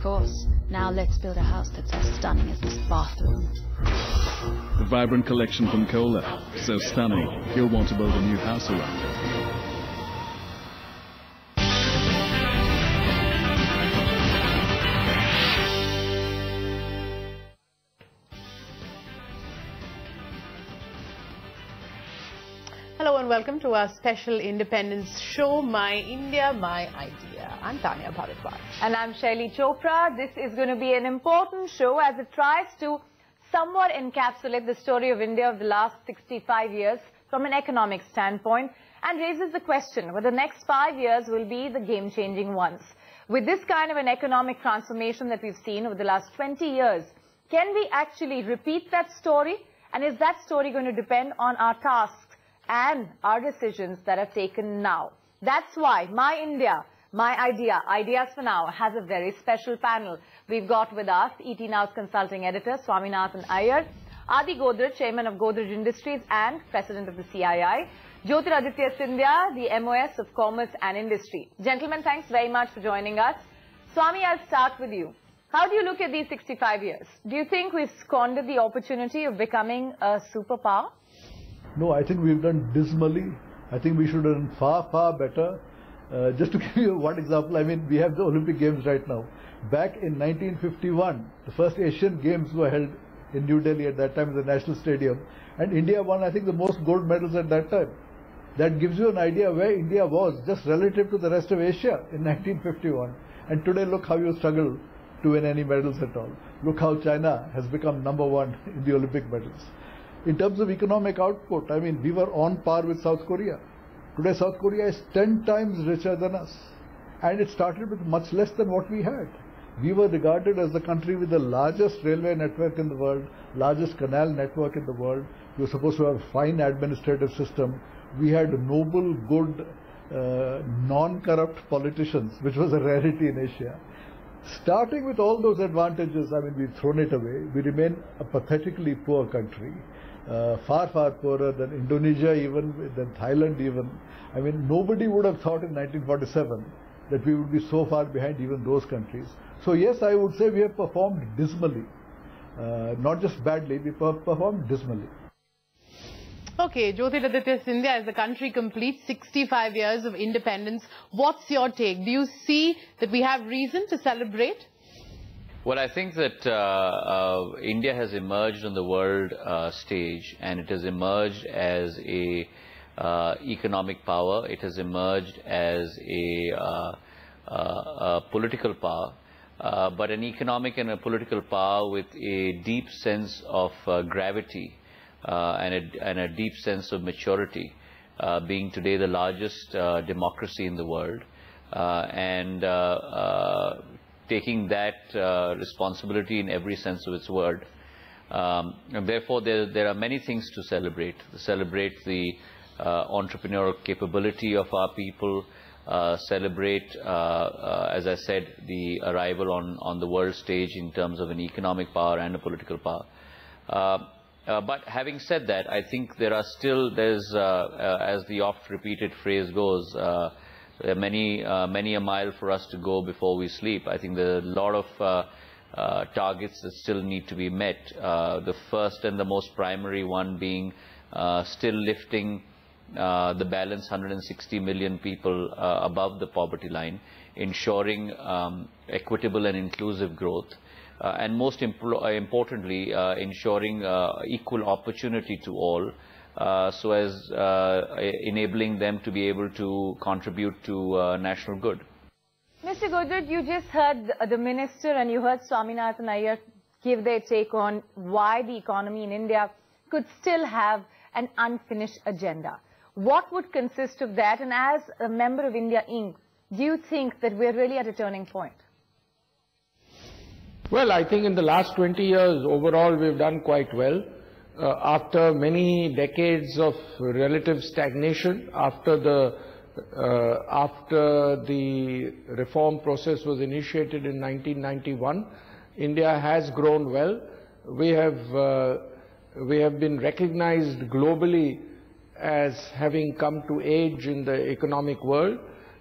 course. Now let's build a house that's as stunning as this bathroom. The vibrant collection from Kohler, so stunning, you'll want to build a new house around it. Hello and welcome to our special independence show, My India, My Idea. I'm Tanya Bharadwaj. And I'm Shaili Chopra. This is going to be an important show as it tries to somewhat encapsulate the story of India of the last 65 years from an economic standpoint and raises the question whether the next 5 years will be the game-changing ones. With this kind of an economic transformation that we've seen over the last 20 years, can we actually repeat that story? And is that story going to depend on our tasks and our decisions that are taken now? That's why My India, My Idea, Ideas for Now has a very special panel. We've got with us ET Now's consulting editor, Swaminathan Iyer, Adi Godrej, chairman of Godrej Industries and president of the CII, Jyotiraditya Scindia, the MOS of Commerce and Industry. Gentlemen, thanks very much for joining us. Swami, I'll start with you. How do you look at these 65 years? Do you think we've squandered the opportunity of becoming a superpower? No, I think we've done dismally. I think we should have done far, far better. Just to give you one example, I mean, we have the Olympic Games right now. Back in 1951, the first Asian Games were held in New Delhi at that time in the National Stadium. And India won, I think, the most gold medals at that time. That gives you an idea where India was, just relative to the rest of Asia in 1951. And today, look how you struggle to win any medals at all. Look how China has become #1 in the Olympic medals. In terms of economic output, I mean, we were on par with South Korea. Today, South Korea is 10 times richer than us. And it started with much less than what we had. We were regarded as the country with the largest railway network in the world, largest canal network in the world. We were supposed to have a fine administrative system. We had noble, good, non-corrupt politicians, which was a rarity in Asia. Starting with all those advantages, I mean, we've thrown it away. We remain a pathetically poor country. Far, far poorer than Indonesia even, than Thailand even. I mean, nobody would have thought in 1947 that we would be so far behind even those countries. So yes, I would say we have performed dismally. Not just badly, we performed dismally. Okay, Jyotiraditya Scindia, as the country completes 65 years of independence, what's your take? Do you see that we have reason to celebrate? Well, I think that India has emerged on the world stage, and it has emerged as a economic power. It has emerged as a political power, but an economic and a political power with a deep sense of gravity and a deep sense of maturity, being today the largest democracy in the world, and taking that responsibility in every sense of its word. And therefore, there are many things to celebrate. Celebrate the entrepreneurial capability of our people, celebrate, as I said, the arrival on the world stage in terms of an economic power and a political power. But having said that, I think there's, as the oft-repeated phrase goes, there are many a mile for us to go before we sleep. I think there are a lot of targets that still need to be met. The first and the most primary one being still lifting the balance 160 million people above the poverty line, ensuring equitable and inclusive growth, and most importantly, ensuring equal opportunity to all, so as enabling them to be able to contribute to national good. Mr. Godrej, you just heard the minister and you heard Swaminathan Iyer give their take on why the economy in India could still have an unfinished agenda. What would consist of that? And as a member of India Inc., do you think that we're really at a turning point? Well, I think in the last 20 years, overall, we've done quite well. After many decades of relative stagnation, after the reform process was initiated in 1991, India has grown well. We have been recognized globally as having come to age in the economic world,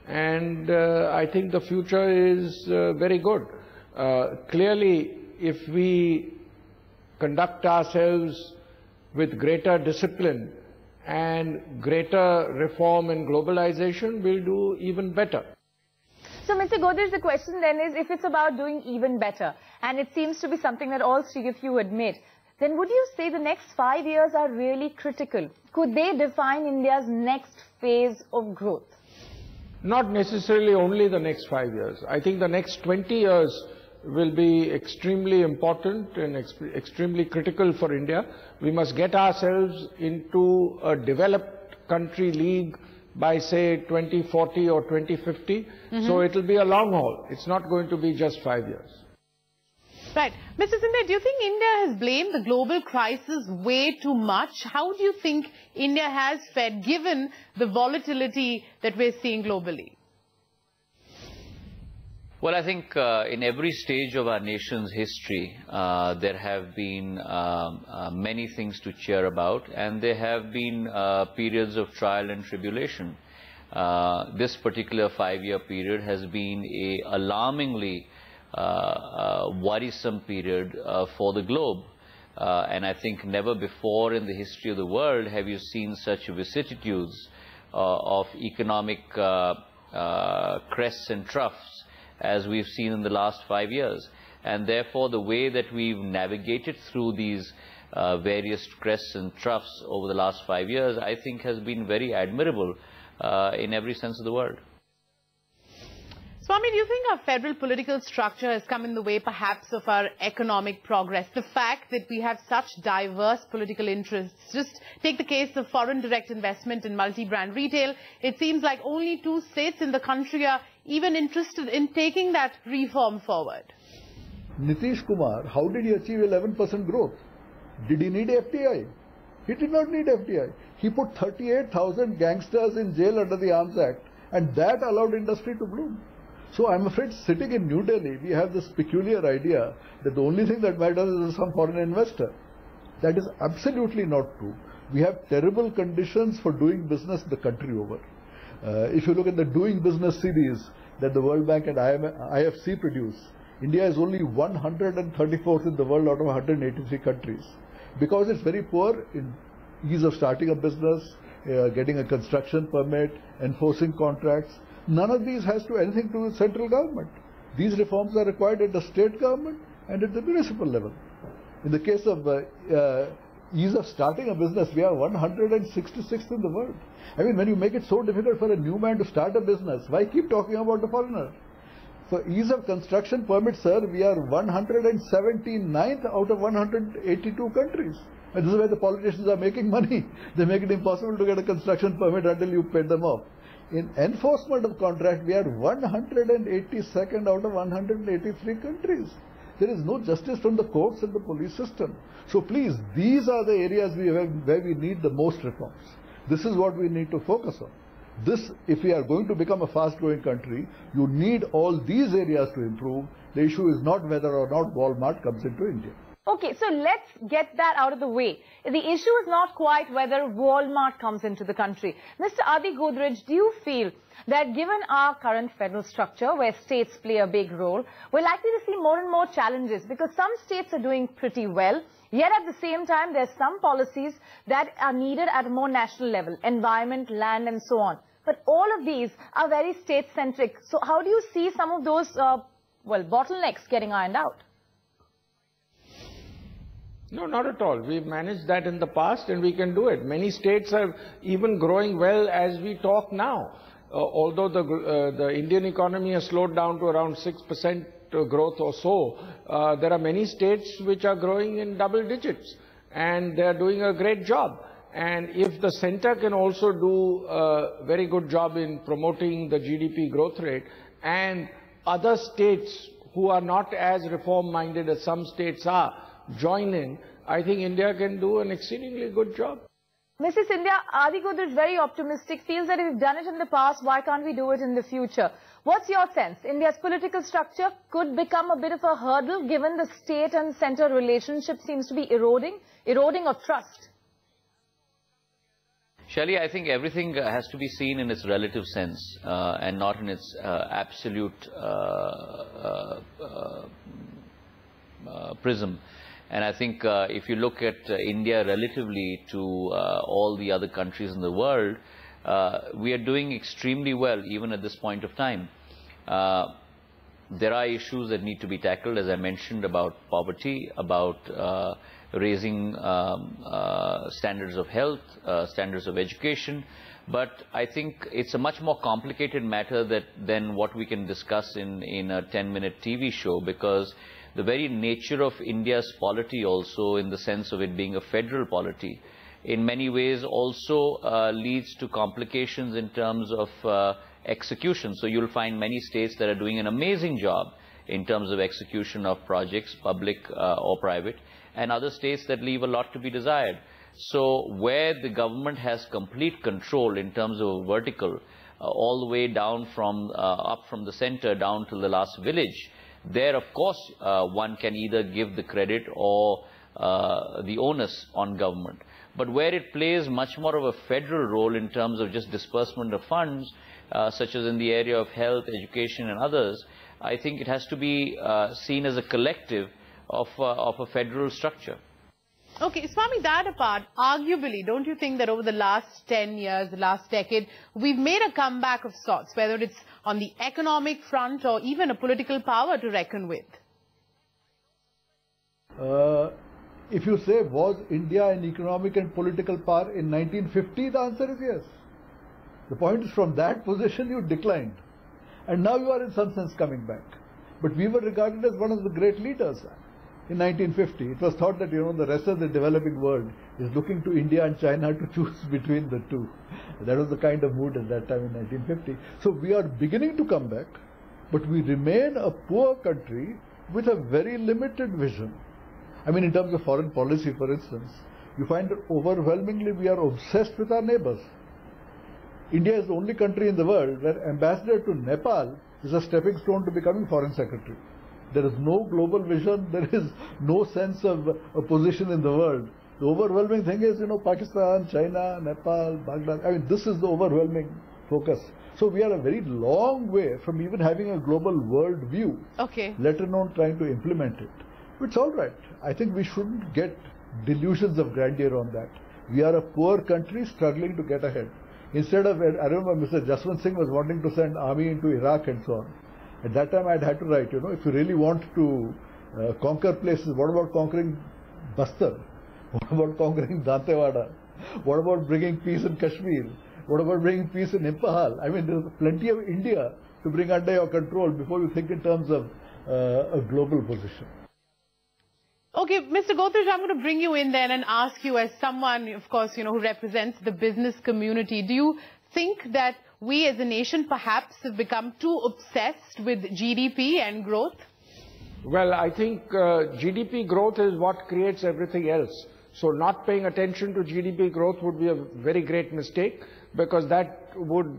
and I think the future is very good. Clearly, if we conduct ourselves with greater discipline and greater reform and globalization, we'll do even better. So, Mr. Godrej, the question then is, if it's about doing even better, and it seems to be something that all three of you admit, then would you say the next 5 years are really critical? Could they define India's next phase of growth? Not necessarily only the next 5 years. I think the next 20 years will be extremely important and extremely critical for India. We must get ourselves into a developed country league by, say, 2040 or 2050. So it will be a long haul. It's not going to be just 5 years. Right. Mr. Sindhe, do you think India has blamed the global crisis way too much? How do you think India has fared given the volatility that we're seeing globally? Well, I think in every stage of our nation's history, there have been many things to cheer about, and there have been periods of trial and tribulation. This particular 5-year period has been an alarmingly worrisome period for the globe. And I think never before in the history of the world have you seen such vicissitudes of economic crests and troughs as we've seen in the last 5 years. And therefore, the way that we've navigated through these various crests and troughs over the last 5 years, I think has been very admirable in every sense of the word. Swami, do you think our federal political structure has come in the way perhaps of our economic progress? The fact that we have such diverse political interests. Just take the case of foreign direct investment in multi-brand retail. It seems like only 2 states in the country are even interested in taking that reform forward. Nitish Kumar, how did he achieve 11% growth? Did he need FDI? He did not need FDI. He put 38,000 gangsters in jail under the Arms Act, and that allowed industry to bloom. So I'm afraid sitting in New Delhi, we have this peculiar idea that the only thing that matters is some foreign investor. That is absolutely not true. We have terrible conditions for doing business the country over. If you look at the Doing Business series that the World Bank and IFC produce, India is only 134th in the world out of 183 countries. Because it's very poor in ease of starting a business, getting a construction permit, enforcing contracts. None of these has to anything to do with central government. These reforms are required at the state government and at the municipal level. In the case of ease of starting a business, we are 166th in the world. I mean, when you make it so difficult for a new man to start a business, why keep talking about the foreigner? For ease of construction permit, sir, we are 179th out of 182 countries. And this is where the politicians are making money. They make it impossible to get a construction permit until you pay them off. In enforcement of contract, we are 182nd out of 183 countries. There is no justice from the courts and the police system. So please, these are the areas where we need the most reforms. This is what we need to focus on. This, if we are going to become a fast-growing country, you need all these areas to improve. The issue is not whether or not Walmart comes into India. Okay, so let's get that out of the way. The issue is not quite whether Walmart comes into the country. Mr. Adi Godrej, do you feel that given our current federal structure, where states play a big role, we're likely to see more and more challenges because some states are doing pretty well, yet at the same time, there's some policies that are needed at a more national level, environment, land, and so on. But all of these are very state-centric. So how do you see some of those, bottlenecks getting ironed out? No, not at all. We've managed that in the past and we can do it. Many states are even growing well as we talk now. Although the Indian economy has slowed down to around 6% growth or so, there are many states which are growing in double digits and they are doing a great job. And if the center can also do a very good job in promoting the GDP growth rate and other states who are not as reform-minded as some states are, join in, I think India can do an exceedingly good job. Mrs. Sindhia, Adi Godrej is very optimistic, feels that if we've done it in the past, why can't we do it in the future? What's your sense? India's political structure could become a bit of a hurdle given the state and center relationship seems to be eroding of trust. Shelley, I think everything has to be seen in its relative sense and not in its absolute prism. And I think if you look at India relatively to all the other countries in the world, we are doing extremely well even at this point of time. There are issues that need to be tackled, as I mentioned, about poverty, about raising standards of health, standards of education. But I think it's a much more complicated matter than what we can discuss in a 10-minute TV show, because the very nature of India's polity also, in the sense of it being a federal polity, in many ways also leads to complications in terms of execution. So you'll find many states that are doing an amazing job in terms of execution of projects, public or private, and other states that leave a lot to be desired. So where the government has complete control in terms of vertical, all the way down from up from the center down to the last village, there of course one can either give the credit or the onus on government. But where it plays much more of a federal role in terms of just disbursement of funds, such as in the area of health, education and others, I think it has to be seen as a collective of a federal structure. Okay, Swami, that apart, arguably, don't you think that over the last 10 years, the last decade, we've made a comeback of sorts, whether it's on the economic front or even a political power to reckon with? If you say, was India an economic and political power in 1950, the answer is yes. The point is, from that position you declined. And now you are in some sense coming back. But we were regarded as one of the great leaders in 1950. It was thought that, the rest of the developing world is looking to India and China to choose between the two. That was the kind of mood at that time in 1950. So we are beginning to come back, but we remain a poor country with a very limited vision. I mean, in terms of foreign policy, for instance, you find that overwhelmingly we are obsessed with our neighbors. India is the only country in the world where ambassador to Nepal is a stepping stone to becoming foreign secretary. There is no global vision, there is no sense of a position in the world. The overwhelming thing is, Pakistan, China, Nepal, Bangladesh. I mean, this is the overwhelming focus. So we are a very long way from even having a global world view, let alone trying to implement it. It's all right. I think we shouldn't get delusions of grandeur on that. We are a poor country struggling to get ahead. Instead of, I remember Mr. Jaswant Singh was wanting to send army into Iraq and so on. At that time I'd had to write, if you really want to conquer places, what about conquering Bastar? What about conquering Dantewada? What about bringing peace in Kashmir? What about bringing peace in Impahal? I mean, there's plenty of India to bring under your control before you think in terms of a global position. Okay, Mr. Godrej, I'm going to bring you in then and ask you, as someone, of course, who represents the business community, do you think that we as a nation perhaps have become too obsessed with GDP and growth? Well, I think GDP growth is what creates everything else. So not paying attention to GDP growth would be a very great mistake, because that would,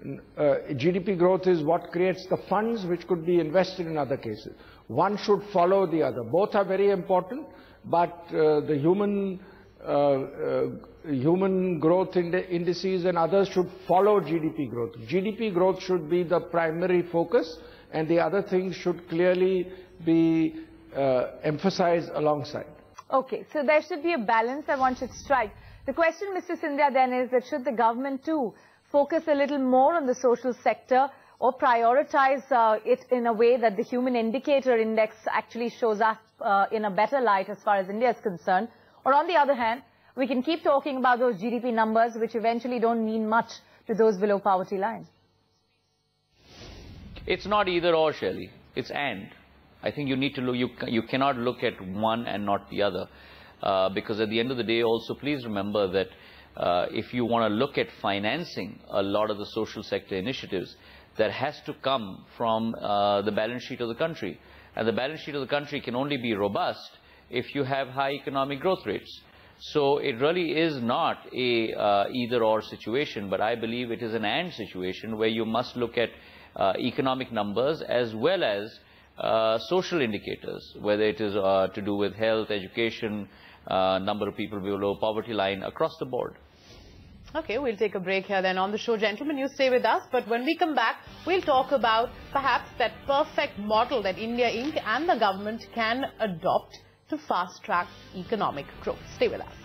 GDP growth is what creates the funds which could be invested in other cases. One should follow the other. Both are very important, but the human growth indices and others should follow GDP growth. GDP growth should be the primary focus, and the other things should clearly be emphasized alongside. Okay, so there should be a balance that one should strike. The question, Mr. Scindia, then is that should the government too focus a little more on the social sector, or prioritize it in a way that the human indicator index actually shows us in a better light as far as India is concerned? Or on the other hand, we can keep talking about those GDP numbers which eventually don't mean much to those below poverty line. It's not either or, Shelley. It's and. I think you need to look, you cannot look at one and not the other. Because at the end of the day also, please remember that if you want to look at financing a lot of the social sector initiatives, that has to come from the balance sheet of the country. And the balance sheet of the country can only be robust if you have high economic growth rates. So it really is not a either-or situation, but I believe it is an and situation where you must look at economic numbers as well as social indicators, whether it is to do with health, education, number of people below poverty line, across the board. Okay, we'll take a break here then on the show. Gentlemen, you stay with us. But when we come back, we'll talk about perhaps that perfect model that India Inc. and the government can adopt to fast-track economic growth. Stay with us.